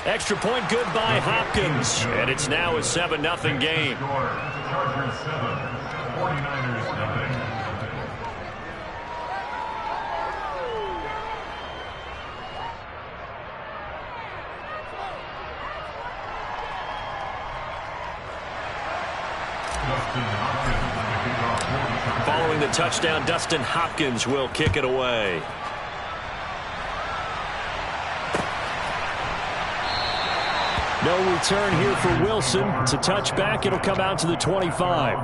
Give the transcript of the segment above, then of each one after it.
Extra point good by Hopkins. And it's now a 7-0 game. Chargers 7, 49ers 9. Following the touchdown, Dustin Hopkins will kick it away. No return here for Wilson. It's a touchback. It'll come out to the 25.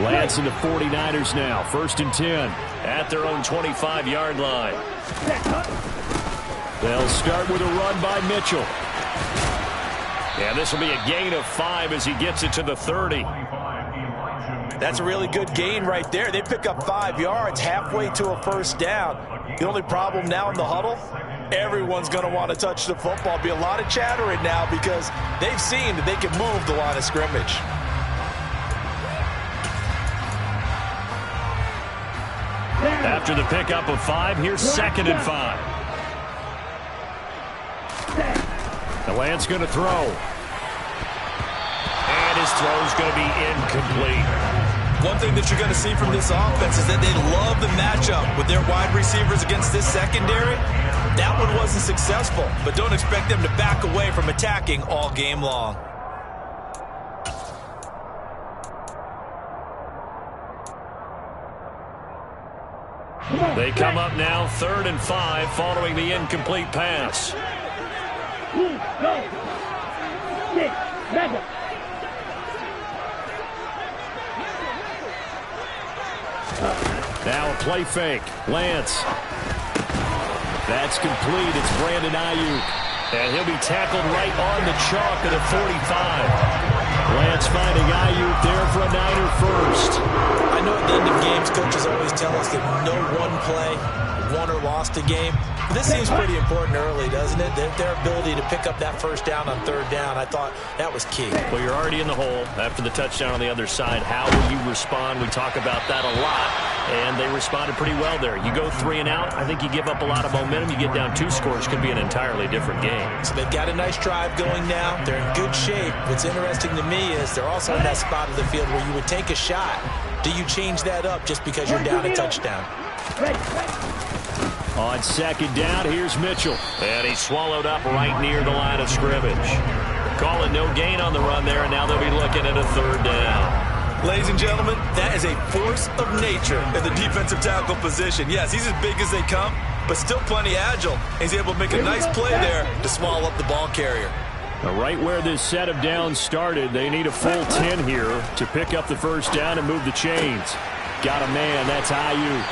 Lance and the 49ers now. 1st and 10 at their own 25-yard line. They'll start with a run by Mitchell. Yeah, this will be a gain of 5 as he gets it to the 30. That's a really good gain right there. They pick up 5 yards halfway to a first down. The only problem now in the huddle, everyone's going to want to touch the football. Be a lot of chattering now because they've seen that they can move the line of scrimmage. After the pickup of 5, here's 2nd and 5. The Lance going to throw. And his throw's going to be incomplete. One thing that you're going to see from this offense is that they love the matchup with their wide receivers against this secondary. That one wasn't successful, but don't expect them to back away from attacking all game long. They come up now 3rd and 5 following the incomplete pass. Now a play fake. Lance. That's complete. It's Brandon Ayuk. And he'll be tackled right on the chalk at the 45. Lance finding Ayuk there for a Niner first. I know at the end of games, coaches always tell us that no one play won or lost a game. But this seems pretty important early, doesn't it? Their ability to pick up that first down on 3rd down, I thought that was key. Well, you're already in the hole after the touchdown on the other side. How will you respond? We talk about that a lot, and they responded pretty well there. You go 3 and out, I think you give up a lot of momentum. You get down 2 scores, could be an entirely different game. So they've got a nice drive going now. They're in good shape. What's interesting to me is they're also in that spot of the field where you would take a shot. Do you change that up just because you're down a touchdown? On 2nd down, here's Mitchell. And he's swallowed up right near the line of scrimmage. Calling no gain on the run there, and now they'll be looking at a 3rd down. Ladies and gentlemen, that is a force of nature in the defensive tackle position. Yes, he's as big as they come, but still plenty agile. He's able to make a nice play there to swallow up the ball carrier. Now, right where this set of downs started, they need a full 10 here to pick up the first down and move the chains. Got a man, that's Ayuk.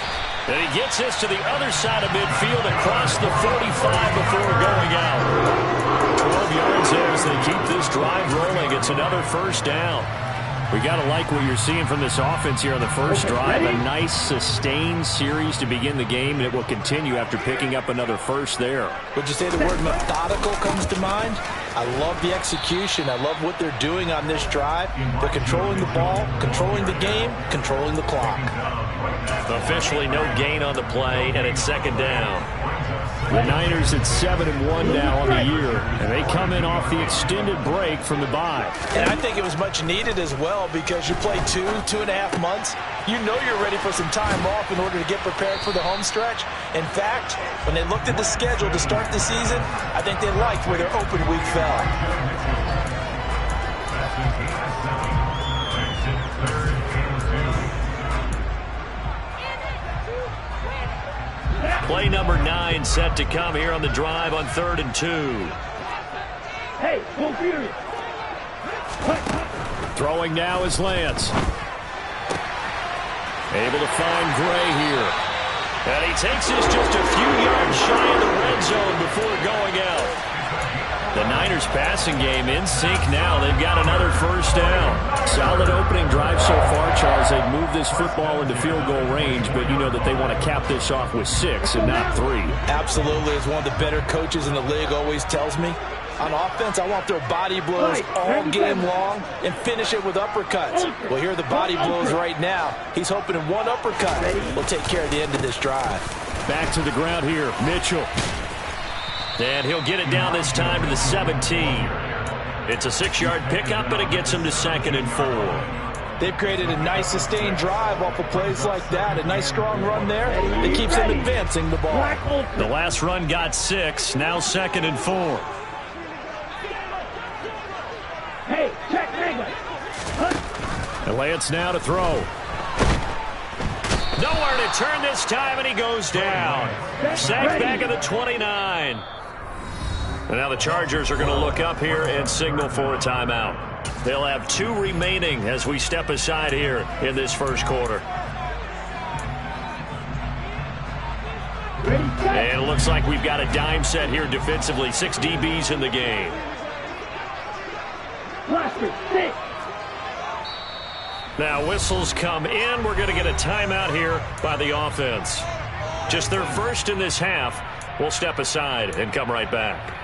And he gets this to the other side of midfield across the 45 before going out. 12 yards as they keep this drive rolling. It's another first down. We got to like what you're seeing from this offense here on the first drive. A nice sustained series to begin the game, and it will continue after picking up another first there. Would you say the word methodical comes to mind? I love the execution. I love what they're doing on this drive. They're controlling the ball, controlling the game, controlling the clock. Officially no gain on the play, and it's 2nd down. The Niners at 7-1 now on the year, and they come in off the extended break from the bye. And I think it was much needed as well because you play 2.5 months. You know you're ready for some time off in order to get prepared for the home stretch. In fact, when they looked at the schedule to start the season, I think they liked where their open week fell. Play number 9 set to come here on the drive on 3rd and 2. Hey, go period. Throwing now is Lance. Able to find Gray here. And he takes this just a few yards shy of the red zone before going out. The Niners 49ers passing game in sync now. They've got another first down. Solid opening drive so far, Charles. They've moved this football into field goal range, but you know that they want to cap this off with 6 and not 3. Absolutely. As one of the better coaches in the league always tells me, on offense, I want their body blows all game long and finish it with uppercuts. Well, here are the body blows right now. He's hoping in one uppercut will take care of the end of this drive. Back to the ground here, Mitchell. And he'll get it down this time to the 17. It's a 6-yard pickup, but it gets him to 2nd and 4. They've created a nice sustained drive off of plays like that. A nice strong run there that keeps them advancing the ball. The last run got 6, now 2nd and 4. Hey, check, And Lance now to throw. Nowhere to turn this time, and he goes down. Sacked back at the 29. And now the Chargers are going to look up here and signal for a timeout. They'll have 2 remaining as we step aside here in this first quarter. And it looks like we've got a dime set here defensively. 6 DBs in the game. Now whistles come in. We're going to get a timeout here by the offense. Just their first in this half. We'll step aside and come right back.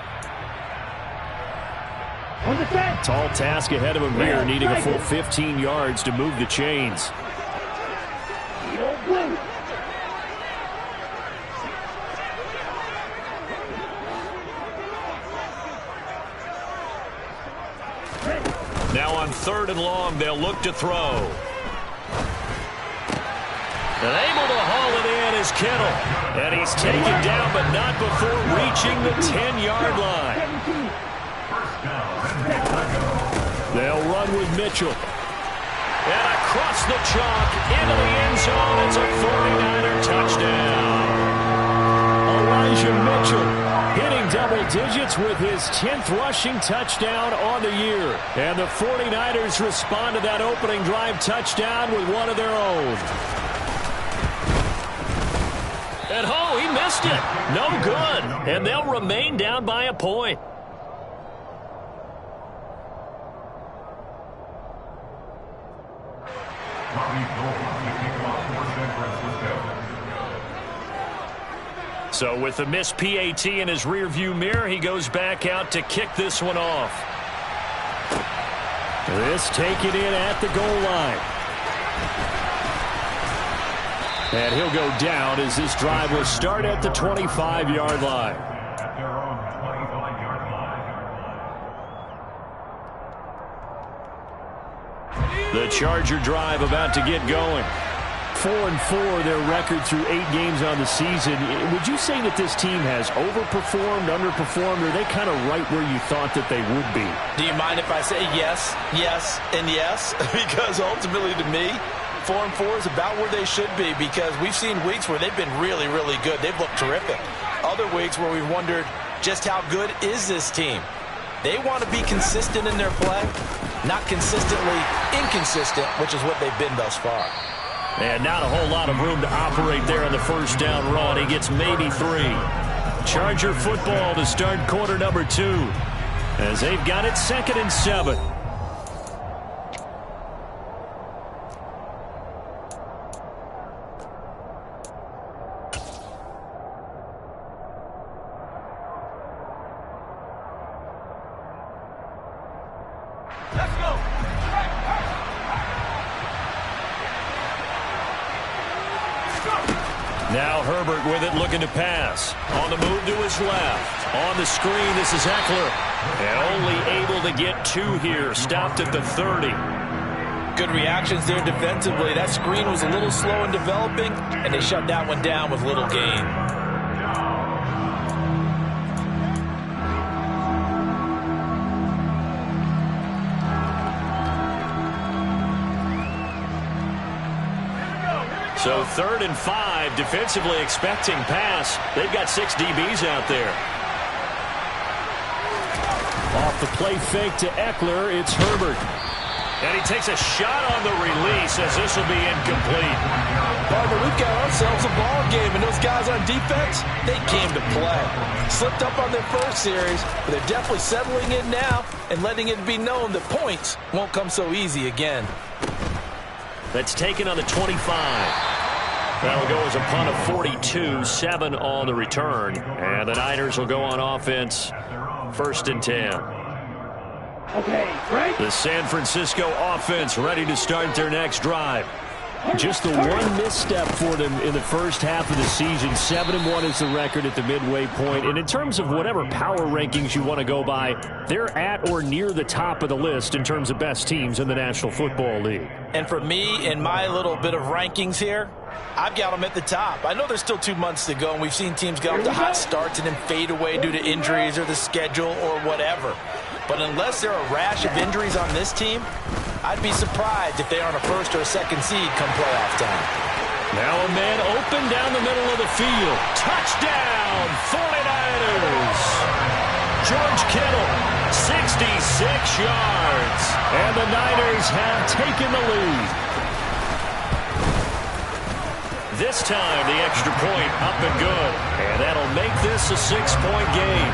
Tall task ahead of him here, needing a full 15 yards to move the chains. Now on 3rd and long, they'll look to throw. And able to haul it in is Kittle. And he's taken down, but not before reaching the 10-yard line. They'll run with Mitchell. And across the chalk into the end zone. It's a 49er touchdown. Elijah Mitchell hitting double digits with his 10th rushing touchdown on the year. And the 49ers respond to that opening drive touchdown with one of their own. And oh, he missed it. No good. And they'll remain down by a point. So with the missed PAT in his rearview mirror, he goes back out to kick this one off. This taken in at the goal line. And he'll go down as this drive will start at the 25-yard line. At their own 25-yard line. The Charger drive about to get going. 4-4 their record through 8 games on the season. Would you say that this team has overperformed, underperformed, or are they kind of right where you thought that they would be? Do you mind if I say yes, yes, and yes? Because ultimately to me, 4-4 is about where they should be, because we've seen weeks where they've been really, really good. They've looked terrific. Other weeks where we've wondered just how good is this team. They want to be consistent in their play, not consistently inconsistent, which is what they've been thus far. And not a whole lot of room to operate there on the first down run. He gets maybe 3. Charger football to start quarter number 2 as they've got it 2nd and 7. Now Herbert with it, looking to pass. On the move to his left. On the screen, this is Eckler. And only able to get 2 here. Stopped at the 30. Good reactions there defensively. That screen was a little slow in developing, and they shut that one down with little gain. So 3rd and 5, defensively expecting pass. They've got 6 DBs out there. Off the play fake to Eckler, it's Herbert. And he takes a shot on the release as this will be incomplete. Partner, we've got ourselves a ball game, and those guys on defense, they came to play. Slipped up on their first series, but they're definitely settling in now and letting it be known that points won't come so easy again. That's taken on the 25. That'll go as a punt of 42, 7 on the return. And the Niners will go on offense, 1st and 10. Okay, right? The San Francisco offense ready to start their next drive. Just the one misstep for them in the first half of the season. 7-1 is the record at the midway point. And in terms of whatever power rankings you want to go by, they're at or near the top of the list in terms of best teams in the National Football League. And for me, in my little bit of rankings here, I've got them at the top. I know there's still 2 months to go, and we've seen teams get off to hot starts and then fade away due to injuries or the schedule or whatever. But unless there are a rash of injuries on this team, I'd be surprised if they aren't a 1st or a 2nd seed come playoff time. Now a man open down the middle of the field. Touchdown, 49ers. George Kittle, 66 yards. And the Niners have taken the lead. This time, the extra point up and good. And that'll make this a 6-point game.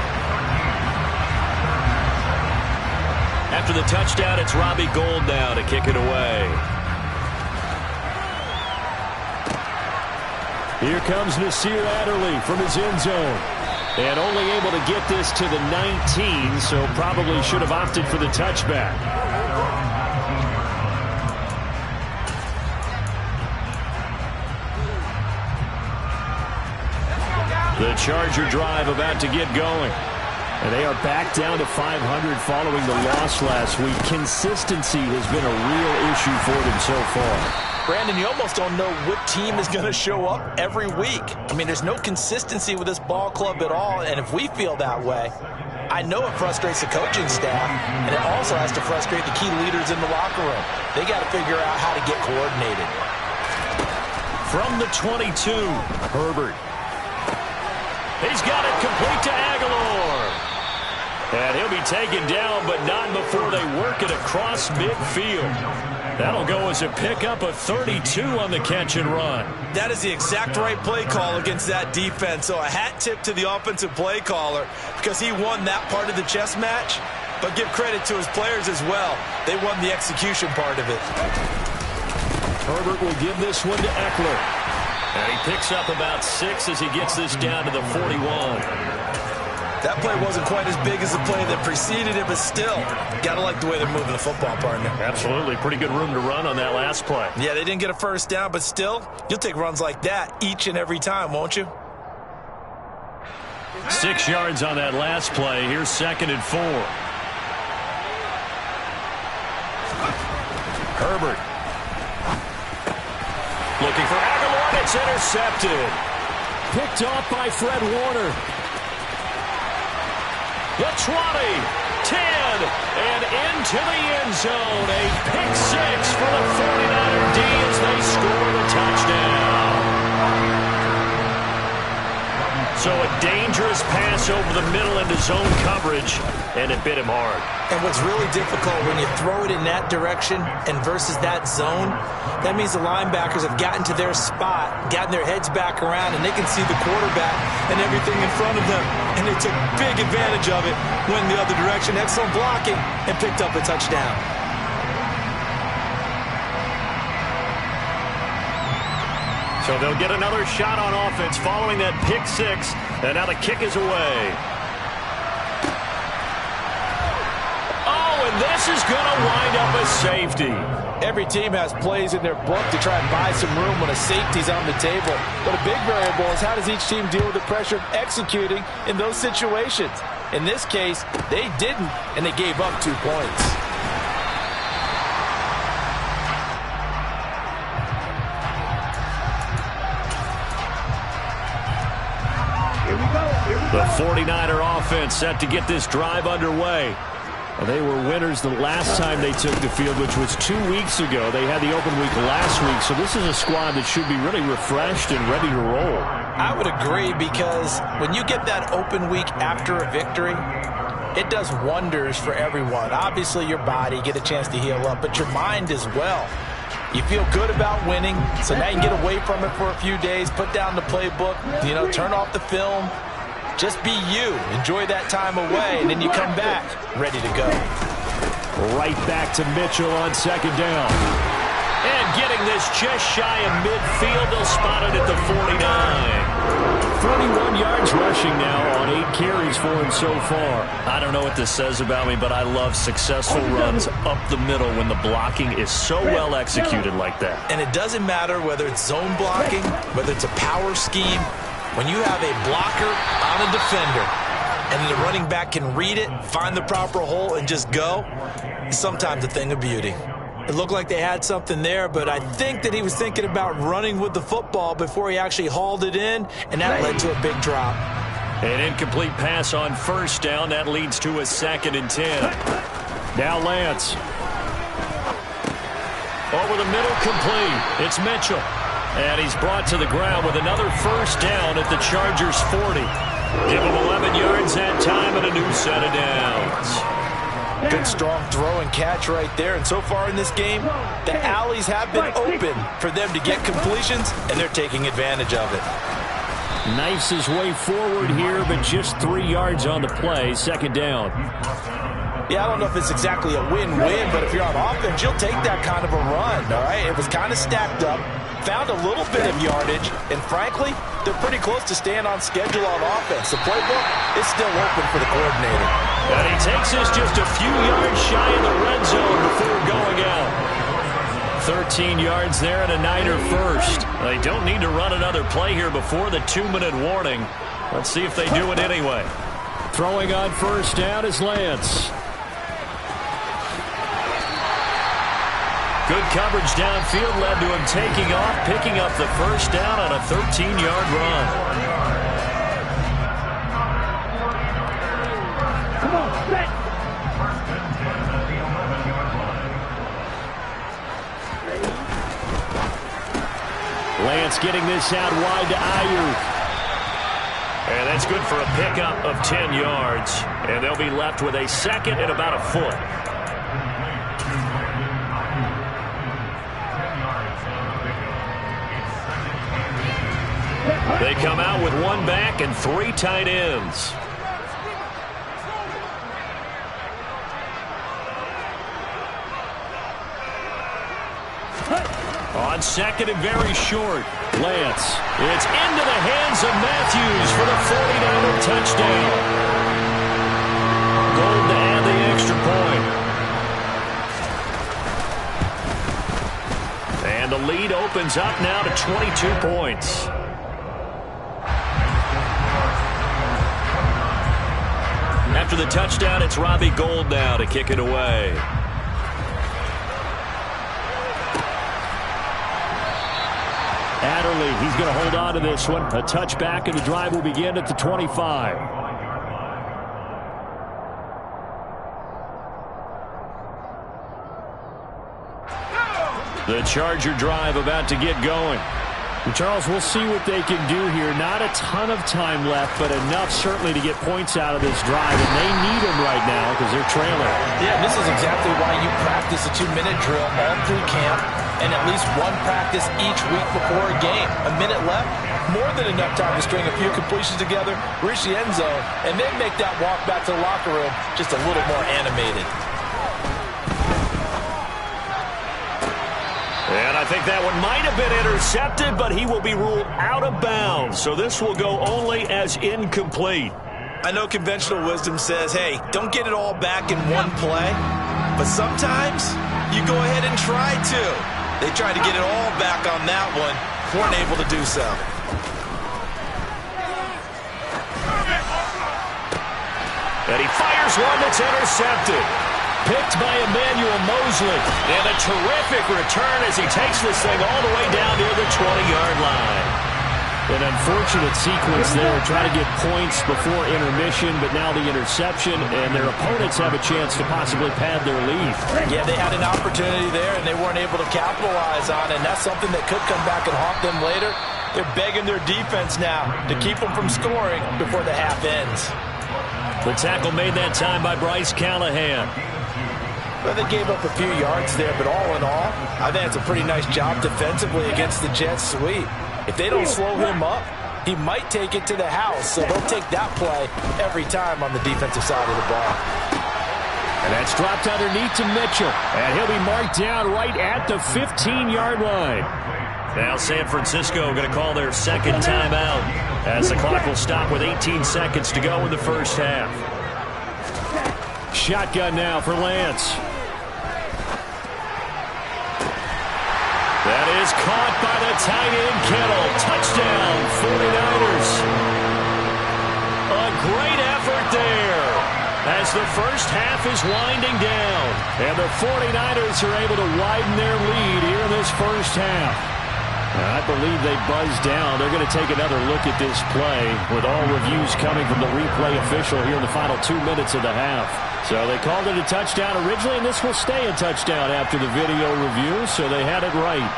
After the touchdown, it's Robbie Gould now to kick it away. Here comes Nasir Adderley from his end zone. And only able to get this to the 19, so probably should have opted for the touchback. The Charger drive about to get going. And they are back down to 500 following the loss last week. Consistency has been a real issue for them so far. Brandon, you almost don't know what team is going to show up every week. I mean, there's no consistency with this ball club at all, and if we feel that way, I know it frustrates the coaching staff, and it also has to frustrate the key leaders in the locker room. They got to figure out how to get coordinated. From the 22, Herbert. He's got it complete to Aguilar. And he'll be taken down, but not before they work it across midfield. That'll go as a pickup of 32 on the catch and run. That is the exact right play call against that defense. So a hat tip to the offensive play caller because he won that part of the chess match. But give credit to his players as well. They won the execution part of it. Herbert will give this one to Eckler. And he picks up about 6 as he gets this down to the 41. That play wasn't quite as big as the play that preceded it, but still, got to like the way they're moving the football, partner. Absolutely. Pretty good room to run on that last play. Yeah, they didn't get a first down, but still, you'll take runs like that each and every time, won't you? 6 yards on that last play. Here's 2nd and 4. Herbert. Looking for Aguilar, and it's intercepted. Picked off by Fred Warner. The 20, 10, and into the end zone. A pick 6 for the 49er D as they score the touchdown. So a dangerous pass over the middle into zone coverage, and it bit him hard. And what's really difficult when you throw it in that direction and versus that zone, that means the linebackers have gotten to their spot, gotten their heads back around, and they can see the quarterback and everything in front of them. And they took big advantage of it, went the other direction, excellent blocking, and picked up a touchdown. So they'll get another shot on offense following that pick 6, and now the kick is away. Oh, and this is going to wind up a safety. Every team has plays in their book to try and buy some room when a safety's on the table. But a big variable is how does each team deal with the pressure of executing in those situations. In this case, they didn't, and they gave up 2 points. The 49er offense set to get this drive underway. They were winners the last time they took the field, which was 2 weeks ago. They had the open week last week, so this is a squad that should be really refreshed and ready to roll. I would agree, because when you get that open week after a victory, it does wonders for everyone. Obviously, your body, get a chance to heal up, but your mind as well. You feel good about winning, so now you can get away from it for a few days, put down the playbook, turn off the film. Just be you. Enjoy that time away, and then you come back ready to go. Right back to Mitchell on second down. And getting this just shy of midfield, they'll spot it at the 49. 41 yards rushing now on 8 carries for him so far. I don't know what this says about me, but I love successful runs up the middle when the blocking is so well executed like that. And it doesn't matter whether it's zone blocking, whether it's a power scheme. When you have a blocker on a defender and the running back can read it, find the proper hole, and just go, it's sometimes a thing of beauty. It looked like they had something there, but I think that he was thinking about running with the football before he actually hauled it in, and that led to a big drop. An incomplete pass on first down. That leads to a 2nd and 10. Now Lance. Over the middle, complete. It's Mitchell. And he's brought to the ground with another first down at the Chargers' 40. Give him 11 yards that time and a new set of downs. Good, strong throw and catch right there. And so far in this game, the alleys have been open for them to get completions, and they're taking advantage of it. Knifes his way forward here, but just 3 yards on the play. 2nd down. Yeah, I don't know if it's exactly a win-win, but if you're on offense, you'll take that kind of a run, all right? It was kind of stacked up, found a little bit of yardage, and frankly, they're pretty close to staying on schedule on offense. The playbook is still open for the coordinator. And he takes us just a few yards shy of the red zone before going out. 13 yards there and a Niner first. They don't need to run another play here before the 2-minute warning. Let's see if they do it anyway. Throwing on first down is Lance. Good coverage downfield led to him taking off, picking up the first down on a 13-yard run. Come on, set. Lance getting this out wide to Ayuk. And that's good for a pickup of 10 yards. And they'll be left with a 2nd and about a foot. They come out with 1 back and 3 tight ends. On 2nd and very short, Lance. It's into the hands of Matthews for the 49er touchdown. Gold to add the extra point. And the lead opens up now to 22 points. After the touchdown, it's Robbie Gould now to kick it away. Adderley, he's going to hold on to this one. A touchback, and the drive will begin at the 25. The Charger drive about to get going. And Charles, we'll see what they can do here. Not a ton of time left, but enough certainly to get points out of this drive. And they need them right now because they're trailing. Yeah, this is exactly why you practice a 2-minute drill all through camp and at least 1 practice each week before a game. A minute left, more than enough time to string a few completions together, reach the end zone, and then make that walk back to the locker room just a little more animated. And I think that one might have been intercepted, but he will be ruled out of bounds. So this will go only as incomplete. I know conventional wisdom says, hey, don't get it all back in one play. But sometimes you go ahead and try to. They tried to get it all back on that one. Weren't able to do so. And he fires one that's intercepted. Picked by Emmanuel Mosley. And a terrific return as he takes this thing all the way down near the 20-yard line. An unfortunate sequence there, trying to get points before intermission, but now the interception, and their opponents have a chance to possibly pad their lead. Yeah, they had an opportunity there, and they weren't able to capitalize on it, and that's something that could come back and haunt them later. They're begging their defense now to keep them from scoring before the half ends. The tackle made that time by Bryce Callahan. Well, they gave up a few yards there, but all in all, I think it's a pretty nice job defensively against the Jets sweep. If they don't slow him up, he might take it to the house, so they'll take that play every time on the defensive side of the ball. And that's dropped underneath to Mitchell. And he'll be marked down right at the 15-yard line. Now San Francisco going to call their second timeout as the clock will stop with 18 seconds to go in the first half. Shotgun now for Lance. That is caught by the tight end Kittle. Touchdown, 49ers. A great effort there as the first half is winding down. And the 49ers are able to widen their lead here in this first half. I believe they buzzed down. They're going to take another look at this play with all reviews coming from the replay official here in the final 2 minutes of the half. So they called it a touchdown originally, and this will stay a touchdown after the video review, so they had it right.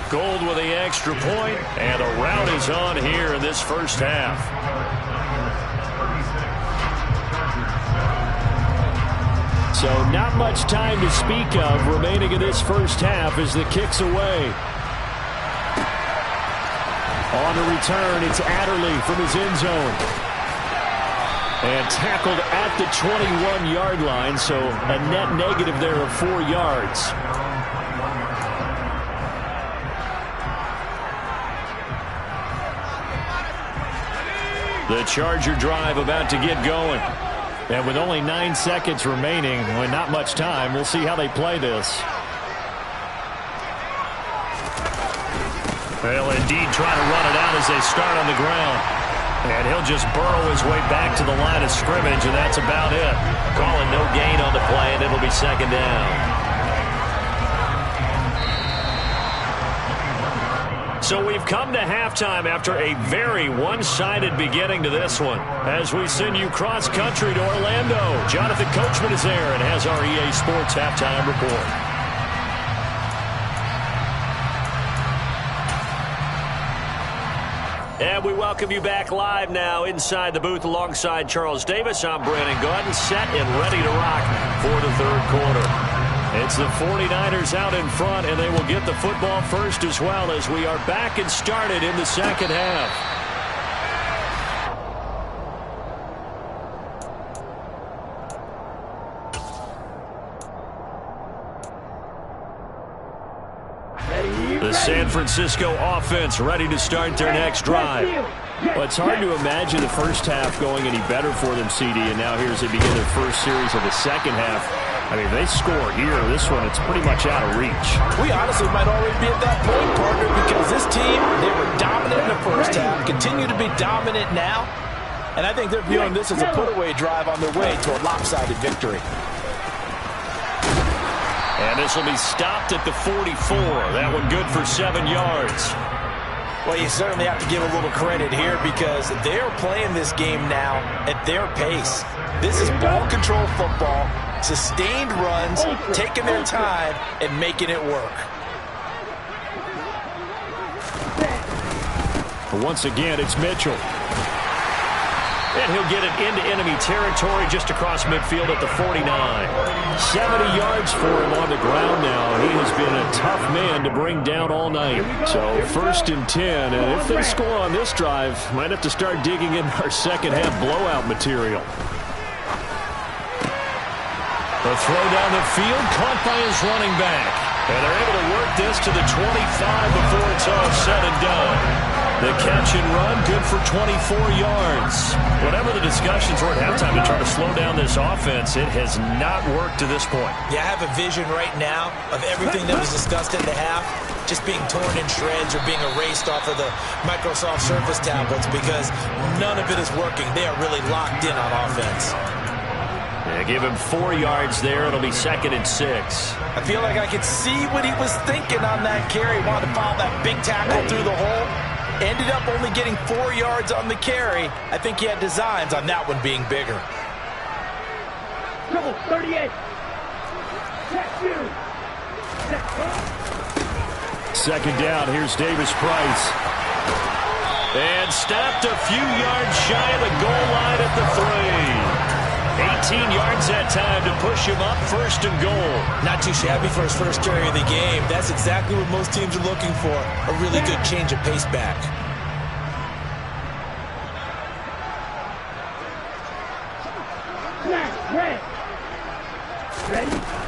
Gold with the extra point, and a rout is on here in this first half. So not much time to speak of remaining in this first half as the kick's away. On the return, it's Adderley from his end zone. And tackled at the 21-yard line, so a net negative there of 4 yards. The Charger drive about to get going. And with only 9 seconds remaining, with not much time, we'll see how they play this. They'll indeed try to run it out as they start on the ground. And he'll just burrow his way back to the line of scrimmage, and that's about it. Calling no gain on the play, and it'll be second down. So we've come to halftime after a very one-sided beginning to this one. As we send you cross-country to Orlando, Jonathan Coachman is there and has our EA Sports halftime report. And we welcome you back live now inside the booth alongside Charles Davis. I'm Brandon Gaudin, set and ready to rock for the third quarter. It's the 49ers out in front, and they will get the football first as well as we are back and started in the second half. The San Francisco offense ready to start their next drive. Well, it's hard to imagine the first half going any better for them, CD, and now here's they begin their first series of the second half. I mean, they score here. This one, it's pretty much out of reach. We honestly might already be at that point, partner, because this team, they were dominant in the first half, continue to be dominant now, and I think they're viewing this as a put-away drive on their way to a lopsided victory. And this will be stopped at the 44. That one good for 7 yards. Well, you certainly have to give a little credit here because they're playing this game now at their pace. This is ball control football, sustained runs, taking their time, and making it work. But once again, it's Mitchell. And he'll get it into enemy territory just across midfield at the 49. 70 yards for him on the ground now. He has been a tough man to bring down all night. So first and 10, and if they score on this drive, might have to start digging in our second half blowout material. The throw down the field, caught by his running back. And they're able to work this to the 25 before it's all said and done. The catch and run, good for 24 yards. Whatever the discussions were at halftime to try to slow down this offense, it has not worked to this point. Yeah, I have a vision right now of everything that was discussed at the half just being torn in shreds or being erased off of the Microsoft Surface tablets because none of it is working. They are really locked in on offense. Yeah, give him 4 yards there. It'll be second and 6. I feel like I could see what he was thinking on that carry. Wanted to follow that big tackle through the hole. Ended up only getting 4 yards on the carry. I think he had designs on that one being bigger. Trouble, 38. Second down, here's Davis Price. And stopped a few yards shy of the goal line at the 3. 18 yards that time to push him up, first and goal. Not too shabby for his first carry of the game. That's exactly what most teams are looking for. A really good change of pace back.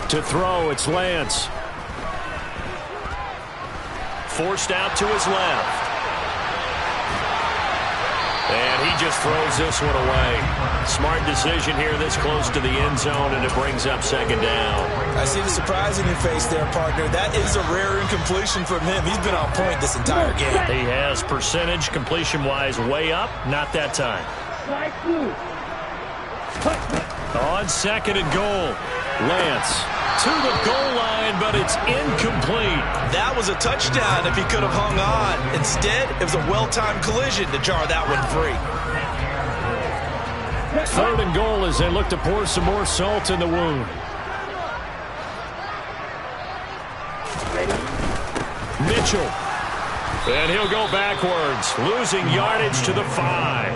To throw, it's Lance. Forced out to his left. And he just throws this one away. Smart decision here this close to the end zone, and it brings up second down. I see the surprise in your face there, partner. That is a rare incompletion from him. He's been on point this entire game. He has percentage completion-wise way up. Not that time. On second and goal, Lance to the goal line, but it's incomplete. That was a touchdown if he could have hung on. Instead, it was a well-timed collision to jar that one free. Third and goal as they look to pour some more salt in the wound. Mitchell. And he'll go backwards, losing yardage to the 5.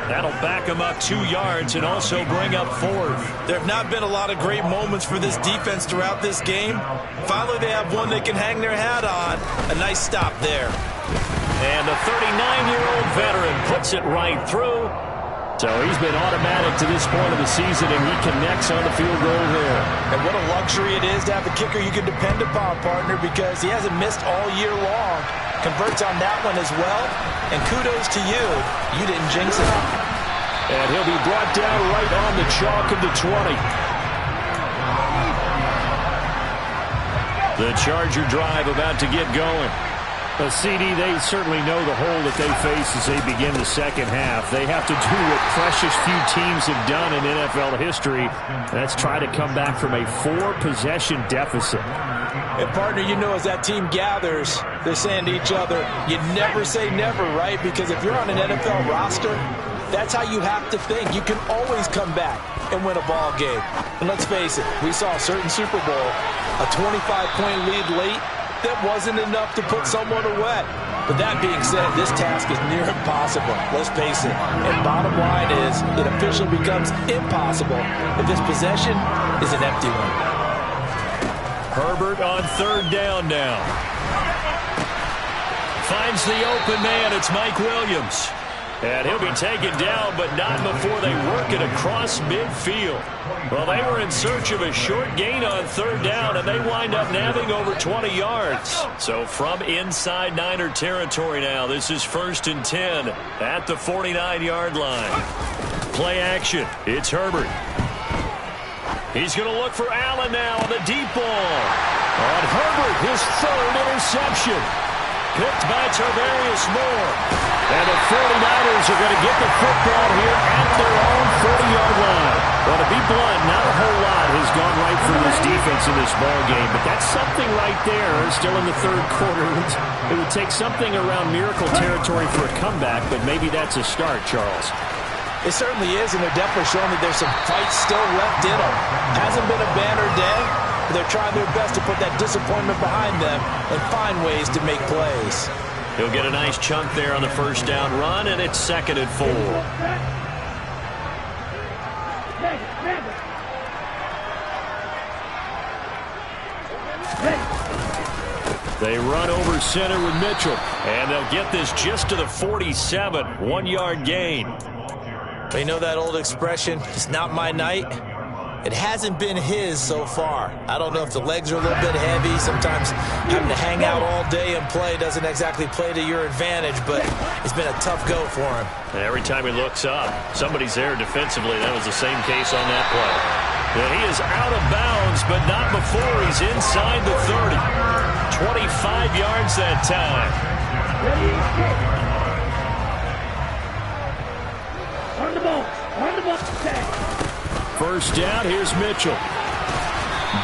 That'll back him up 2 yards and also bring up 4th. There have not been a lot of great moments for this defense throughout this game. Finally, they have one they can hang their hat on. A nice stop there. And the 39-year-old veteran puts it right through. So he's been automatic to this point of the season, and he connects on the field goal there. And what a luxury it is to have a kicker you can depend upon, partner, because he hasn't missed all year long. Converts on that one as well. And kudos to you. You didn't jinx it. And he'll be brought down right on the chalk of the 20. The Charger drive about to get going. CD, they certainly know the hole that they face as they begin the second half. They have to do what precious few teams have done in NFL history. That's try to come back from a 4-possession deficit. And, partner, you know as that team gathers, they're saying to each other, you never say never, right? Because if you're on an NFL roster, that's how you have to think. You can always come back and win a ball game. And let's face it, we saw a certain Super Bowl, a 25-point lead late, that wasn't enough to put someone away. But that being said, this task is near impossible. Let's face it. And bottom line is, it officially becomes impossible if this possession is an empty one. Herbert on third down now. Finds the open man. It's Mike Williams. And he'll be taken down, but not before they work it across midfield. Well, they were in search of a short gain on third down, and they wind up nabbing over 20 yards. So from inside Niner territory now, this is 1st and 10 at the 49-yard line. Play action. It's Herbert. He's going to look for Allen now on the deep ball. On Herbert, his 3rd interception. Picked by Tarvarius Moore. And the 49ers are going to get the football here at their own 40-yard line. Well, to be blunt, not a whole lot has gone right for this defense in this ball game, but that's something right there. Still in the 3rd quarter. It would take something around miracle territory for a comeback, but maybe that's a start, Charles. It certainly is, and they're definitely showing that there's some fight still left in them. Hasn't been a banner day, but they're trying their best to put that disappointment behind them and find ways to make plays. He'll get a nice chunk there on the first down run, and it's 2nd and 4. They run over center with Mitchell, and they'll get this just to the 47, 1-yard gain. But you know that old expression, it's not my night? It hasn't been his so far. I don't know if the legs are a little bit heavy. Sometimes having to hang out all day and play doesn't exactly play to your advantage, but it's been a tough go for him. And every time he looks up, somebody's there defensively. That was the same case on that play. And he is out of bounds, but not before he's inside the 30. 25 yards that time. On the ball. First down, here's Mitchell.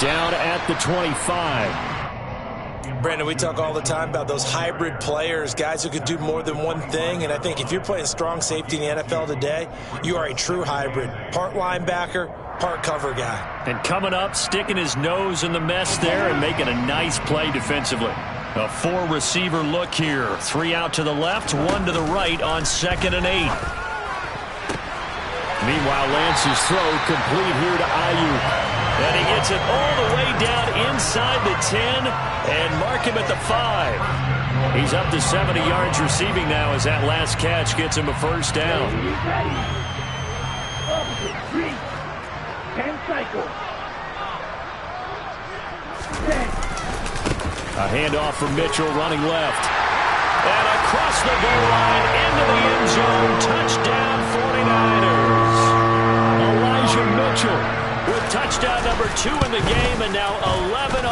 Down at the 25. Brandon, we talk all the time about those hybrid players, guys who can do more than one thing, and I think if you're playing strong safety in the NFL today, you are a true hybrid. Part linebacker, part cover guy. And coming up, sticking his nose in the mess there and making a nice play defensively. A 4-receiver look here. 3 out to the left, 1 to the right on 2nd and 8. Meanwhile, Lance's throw complete here to Ayuk. And he gets it all the way down inside the 10 and mark him at the 5. He's up to 70 yards receiving now as that last catch gets him a first down. 10 cycles. A handoff from Mitchell running left. And across the goal line into the end zone. Touchdown 49ers. Elijah Mitchell with touchdown number 2 in the game and now 11 on